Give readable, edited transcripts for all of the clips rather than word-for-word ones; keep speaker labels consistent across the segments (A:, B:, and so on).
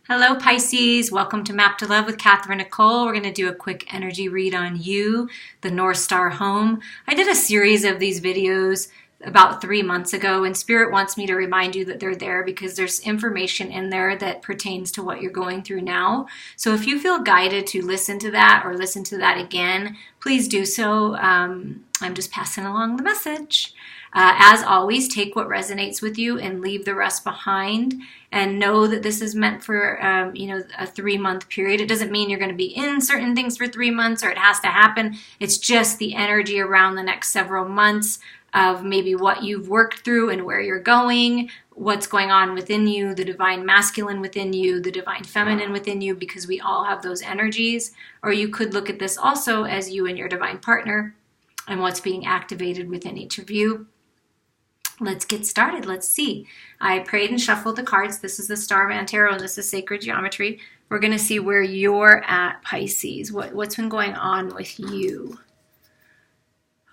A: Hello Pisces, welcome to Map to Love with Katherine Nichole. We're going to do a quick energy read on you, the North Star home. I did a series of these videos about 3 months ago, and Spirit wants me to remind you that they're there because there's information in there that pertains to what you're going through now. So if you feel guided to listen to that or listen to that again, please do so. I'm just passing along the message. As always, take what resonates with you and leave the rest behind, and know that this is meant for a 3-month period. It doesn't mean you're going to be in certain things for 3 months or it has to happen. It's just the energy around the next several months of maybe what you've worked through and where you're going, what's going on within you, the divine masculine within you, the divine feminine within you, because we all have those energies. Or you could look at this also as you and your divine partner and what's being activated within each of you. Let's get started. Let's see. I prayed and shuffled the cards. This is the Starman Tarot, and this is Sacred Geometry. We're going to see where you're at, Pisces. What's been going on with you?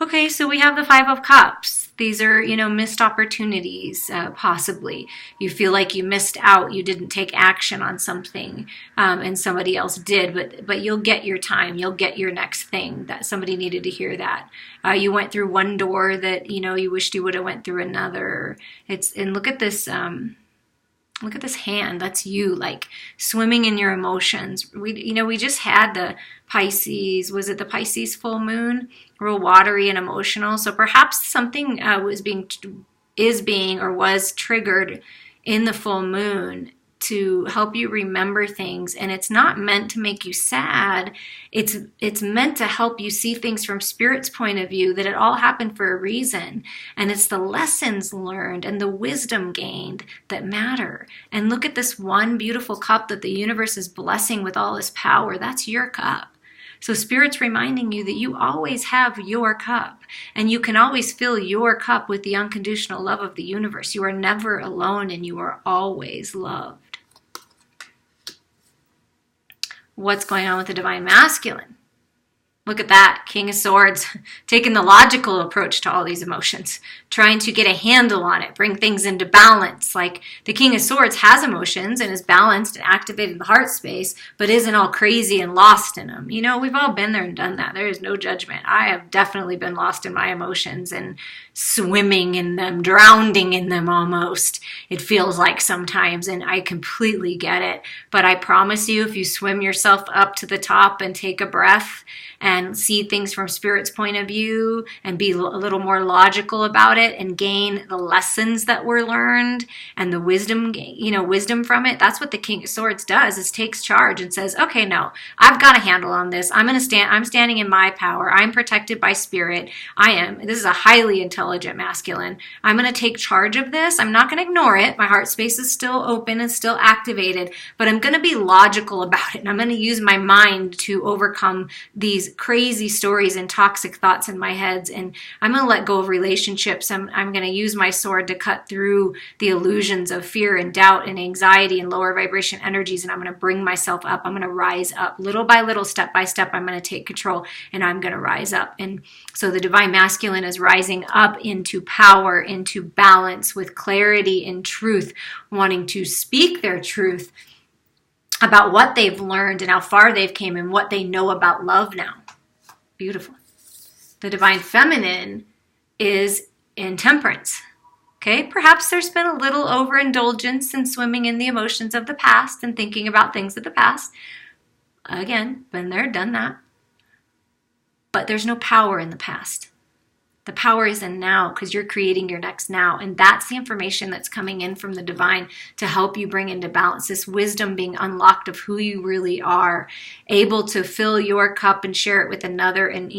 A: Okay, so we have the Five of Cups. These are, missed opportunities, possibly. You feel like you missed out. You didn't take action on something, and somebody else did. But you'll get your time. You'll get your next thing. That somebody needed to hear that. You went through one door that, you wished you would have went through another. And look at this. Look at this hand. That's you, like swimming in your emotions. We just had the Pisces. Was it the Pisces full moon? Real watery and emotional. So perhaps something was triggered in the full moon to help you remember things. And it's not meant to make you sad. It's meant to help you see things from Spirit's point of view, that it all happened for a reason. And it's the lessons learned and the wisdom gained that matter. And look at this one beautiful cup that the universe is blessing with all this power. That's your cup. So Spirit's reminding you that you always have your cup, and you can always fill your cup with the unconditional love of the universe. You are never alone, and you are always loved. What's going on with the divine masculine? Look at that, King of Swords, taking the logical approach to all these emotions, trying to get a handle on it, bring things into balance. Like the King of Swords has emotions and is balanced and activated the heart space, but isn't all crazy and lost in them. We've all been there and done that. There is no judgment. I have definitely been lost in my emotions and swimming in them, drowning in them almost. It feels like sometimes, and I completely get it. But I promise you, if you swim yourself up to the top and take a breath and see things from Spirit's point of view and be a little more logical about it and gain the lessons that were learned and the wisdom from it. That's what the King of Swords does, is takes charge and says, okay, no, I've got a handle on this. I'm standing in my power. I'm protected by Spirit. This is a highly intelligent masculine. I'm going to take charge of this. I'm not going to ignore it. My heart space is still open and still activated, but I'm going to be logical about it. And I'm going to use my mind to overcome these crazy stories and toxic thoughts in my heads, and I'm going to let go of relationships. I'm going to use my sword to cut through the illusions of fear and doubt and anxiety and lower vibration energies, and I'm going to bring myself up. I'm going to rise up little by little, step by step. I'm going to take control, and I'm going to rise up. And so the divine masculine is rising up into power, into balance, with clarity and truth, wanting to speak their truth about what they've learned and how far they've came and what they know about love now. Beautiful. The divine feminine is in temperance. Okay, perhaps there's been a little overindulgence in swimming in the emotions of the past and thinking about things of the past. Again, been there, done that. But there's no power in the past. The power is in now, because you're creating your next now. And that's the information that's coming in from the divine to help you bring into balance this wisdom being unlocked of who you really are, able to fill your cup and share it with another, and,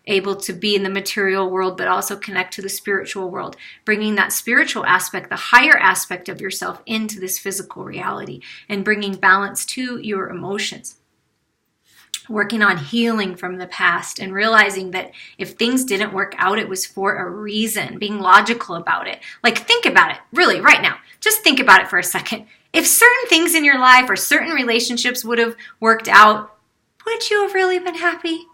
A: able to be in the material world, but also connect to the spiritual world, bringing that spiritual aspect, the higher aspect of yourself, into this physical reality and bringing balance to your emotions. Working on healing from the past and realizing that if things didn't work out, it was for a reason, being logical about it. Like, think about it, really, right now. Just think about it for a second. If certain things in your life or certain relationships would have worked out, would you have really been happy?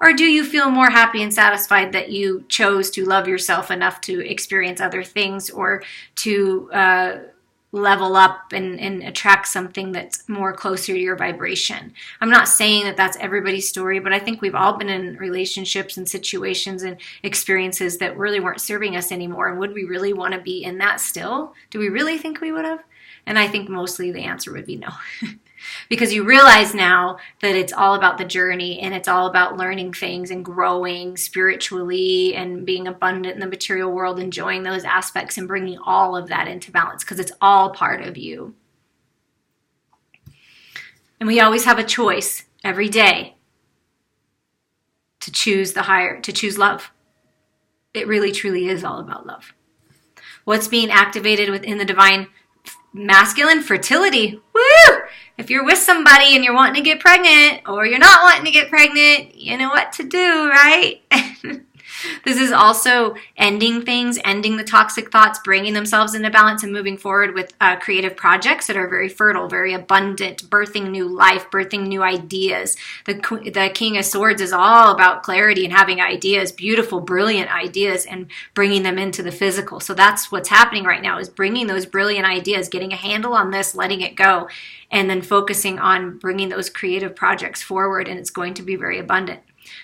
A: Or do you feel more happy and satisfied that you chose to love yourself enough to experience other things, or to level up and attract something that's more closer to your vibration. I'm not saying that that's everybody's story, but I think we've all been in relationships and situations and experiences that really weren't serving us anymore. And would we really want to be in that still? Do we really think we would have? And I think mostly the answer would be no. Because you realize now that it's all about the journey, and it's all about learning things and growing spiritually and being abundant in the material world, enjoying those aspects and bringing all of that into balance, because it's all part of you. And we always have a choice every day to choose the higher, to choose love. It really, truly is all about love. What's being activated within the divine masculine? Fertility. Woo! If you're with somebody and you're wanting to get pregnant, or you're not wanting to get pregnant, you know what to do, right? This is also ending things, ending the toxic thoughts, bringing themselves into balance, and moving forward with creative projects that are very fertile, very abundant, birthing new life, birthing new ideas. The King of Swords is all about clarity and having ideas, beautiful, brilliant ideas, and bringing them into the physical. So that's what's happening right now, is bringing those brilliant ideas, getting a handle on this, letting it go, and then focusing on bringing those creative projects forward, and it's going to be very abundant.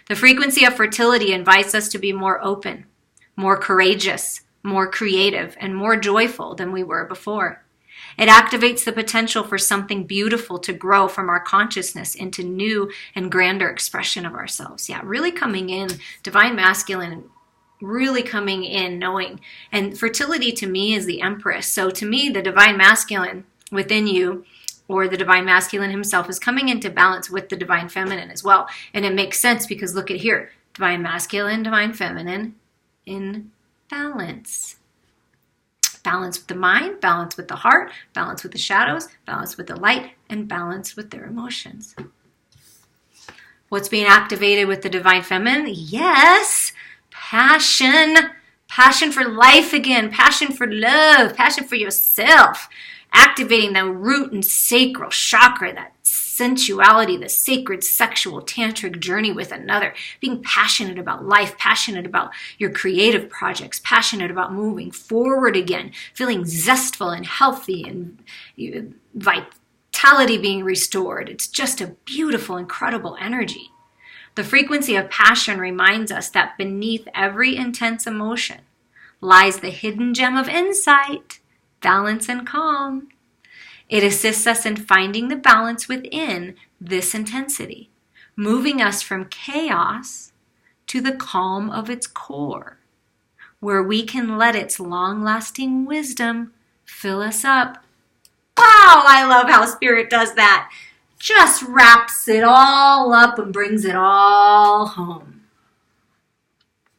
A: The frequency of fertility invites us to be more open, more courageous, more creative, and more joyful than we were before. It activates the potential for something beautiful to grow from our consciousness into new and grander expression of ourselves. Yeah, really coming in, divine masculine, really coming in, knowing. And fertility to me is the Empress. So to me, the divine masculine within you, or the divine masculine himself, is coming into balance with the divine feminine as well. And it makes sense because look at here, divine masculine, divine feminine in balance. Balance with the mind, balance with the heart, balance with the shadows, balance with the light, and balance with their emotions. What's being activated with the divine feminine? Yes, passion. Passion for life again, passion for love, passion for yourself. Activating the root and sacral chakra, that sensuality, the sacred sexual tantric journey with another. Being passionate about life, passionate about your creative projects, passionate about moving forward again, feeling zestful and healthy, and vitality being restored. It's just a beautiful, incredible energy. The frequency of passion reminds us that beneath every intense emotion lies the hidden gem of insight, balance, and calm. It assists us in finding the balance within this intensity, moving us from chaos to the calm of its core, where we can let its long-lasting wisdom fill us up. Wow, I love how Spirit does that. Just wraps it all up and brings it all home.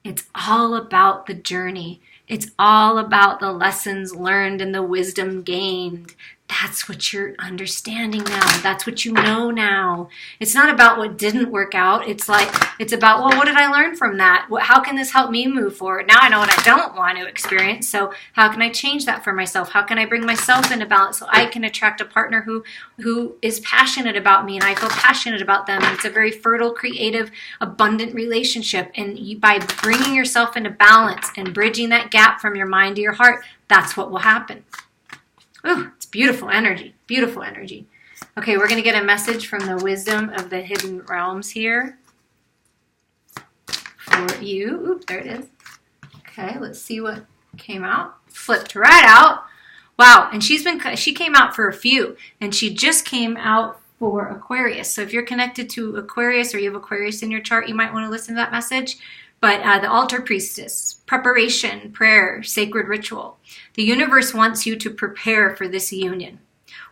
A: It's all about the journey. It's all about the lessons learned and the wisdom gained. That's what you're understanding now. That's what you know now. It's not about what didn't work out. It's about, well, what did I learn from that? How can this help me move forward? Now I know what I don't want to experience. So how can I change that for myself? How can I bring myself into balance so I can attract a partner who is passionate about me and I feel passionate about them? And it's a very fertile, creative, abundant relationship. And by bringing yourself into balance and bridging that gap from your mind to your heart, that's what will happen. Ooh, it's beautiful energy, beautiful energy. Okay, we're going to get a message from the wisdom of the hidden realms here for you. Oop, there it is. Okay, let's see what came out. Flipped right out. Wow, and she came out for a few, and she just came out for Aquarius. So if you're connected to Aquarius or you have Aquarius in your chart, you might want to listen to that message. But the altar priestess, preparation, prayer, sacred ritual. The universe wants you to prepare for this union.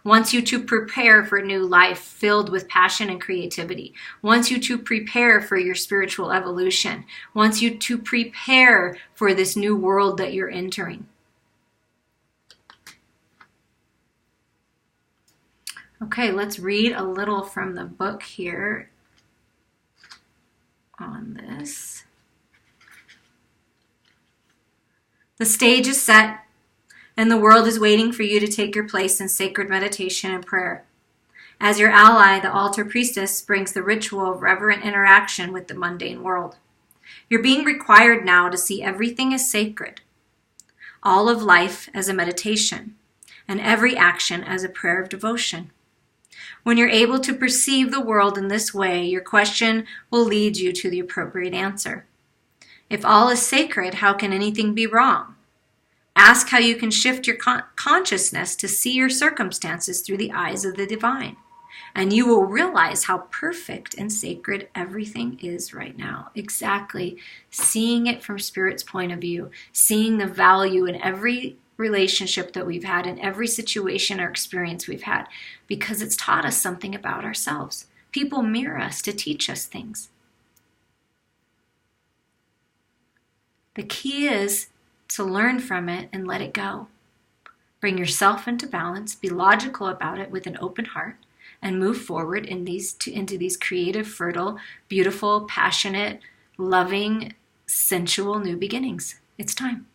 A: Wants you to prepare for new life filled with passion and creativity. Wants you to prepare for your spiritual evolution. Wants you to prepare for this new world that you're entering. Okay, let's read a little from the book here on this. The stage is set, and the world is waiting for you to take your place in sacred meditation and prayer. As your ally, the altar priestess brings the ritual of reverent interaction with the mundane world. You're being required now to see everything as sacred, all of life as a meditation, and every action as a prayer of devotion. When you're able to perceive the world in this way, your question will lead you to the appropriate answer. If all is sacred, how can anything be wrong? Ask how you can shift your consciousness to see your circumstances through the eyes of the divine, and you will realize how perfect and sacred everything is right now. Exactly. Seeing it from Spirit's point of view, seeing the value in every relationship that we've had, in every situation or experience we've had, because it's taught us something about ourselves. People mirror us to teach us things. The key is to learn from it and let it go. Bring yourself into balance, be logical about it with an open heart, and move forward into these creative, fertile, beautiful, passionate, loving, sensual new beginnings. It's time.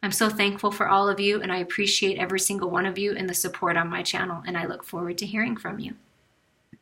A: I'm so thankful for all of you, and I appreciate every single one of you and the support on my channel, and I look forward to hearing from you.